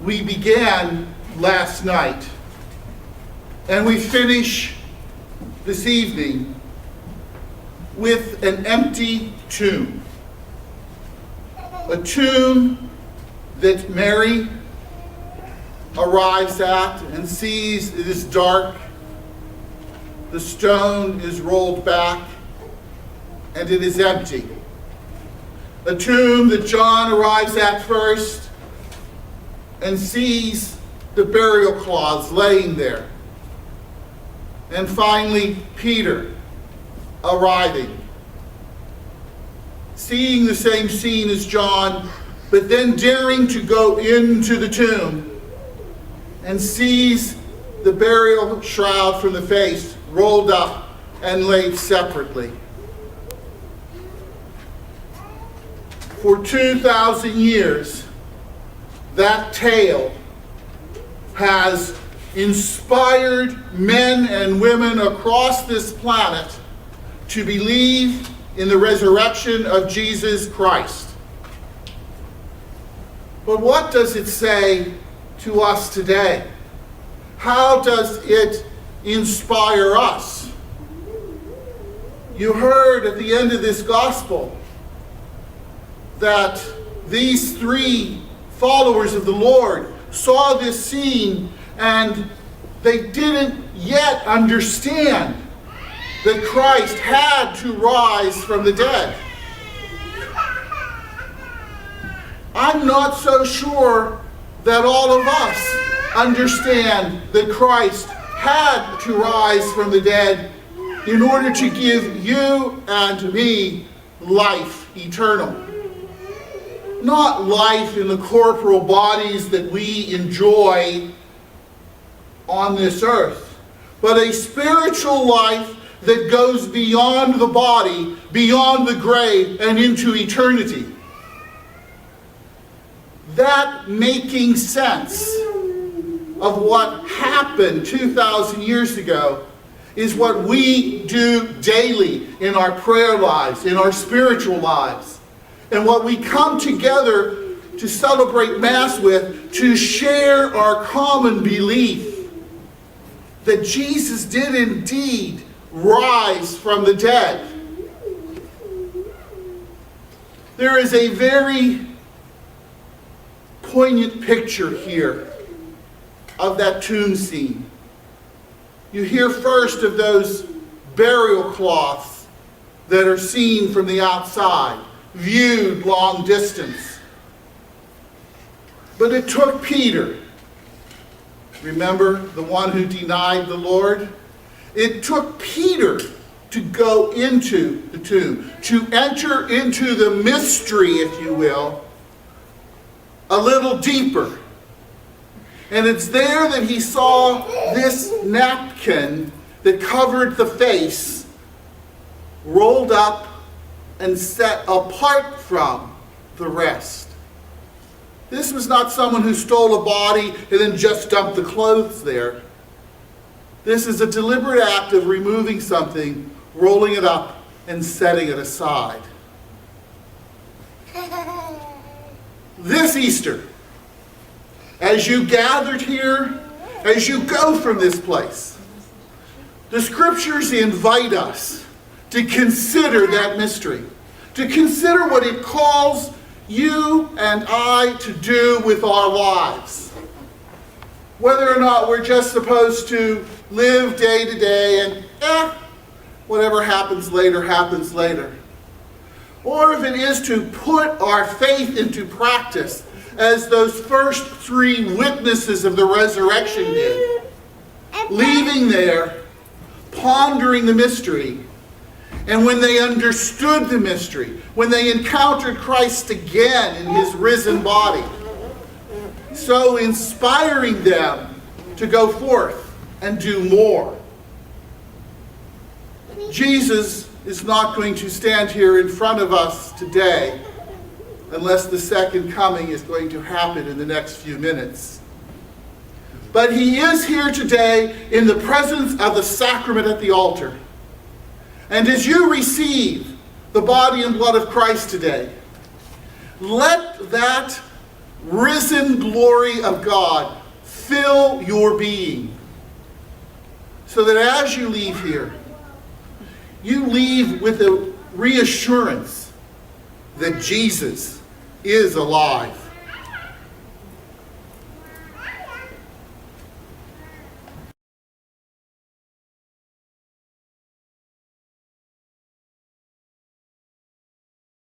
we began last night, and we finish this evening with an empty tomb. A tomb that Mary arrives at and sees it is dark. The stone is rolled back and it is empty. A tomb that John arrives at first and sees the burial cloths laying there. And finally, Peter arriving, seeing the same scene as John, but then daring to go into the tomb and sees the burial shroud from the face rolled up and laid separately. For 2,000 years, that tale has inspired men and women across this planet to believe in the resurrection of Jesus Christ. But what does it say to us today? How does it inspire us? You heard at the end of this gospel that these three followers of the Lord saw this scene and they didn't yet understand that Christ had to rise from the dead. I'm not so sure that all of us understand that Christ had to rise from the dead in order to give you and me life eternal. Not life in the corporal bodies that we enjoy on this earth, but a spiritual life that goes beyond the body, beyond the grave, and into eternity. That making sense of what happened 2,000 years ago is what we do daily in our prayer lives, in our spiritual lives, and what we come together to celebrate Mass with, to share our common belief that Jesus did indeed rise from the dead. There is a very poignant picture here of that tomb scene. You hear first of those burial cloths that are seen from the outside, viewed long distance. But it took Peter, remember the one who denied the Lord? It took Peter to go into the tomb, to enter into the mystery, if you will, a little deeper. And it's there that he saw this napkin that covered the face, rolled up and set apart from the rest. This was not someone who stole a body and then just dumped the clothes there. This is a deliberate act of removing something, rolling it up, and setting it aside. This Easter, as you gathered here, as you go from this place, the Scriptures invite us to consider that mystery, to consider what it calls you and I to do with our lives. Whether or not we're just supposed to live day to day and whatever happens later, happens later. Or if it is to put our faith into practice as those first three witnesses of the resurrection did, leaving there, pondering the mystery, and when they understood the mystery, when they encountered Christ again in his risen body, so inspiring them to go forth and do more. Jesus is not going to stand here in front of us today unless the second coming is going to happen in the next few minutes. But he is here today in the presence of the sacrament at the altar. And as you receive the body and blood of Christ today, let that risen glory of God fill your being, so that as you leave here, you leave with a reassurance that Jesus is alive.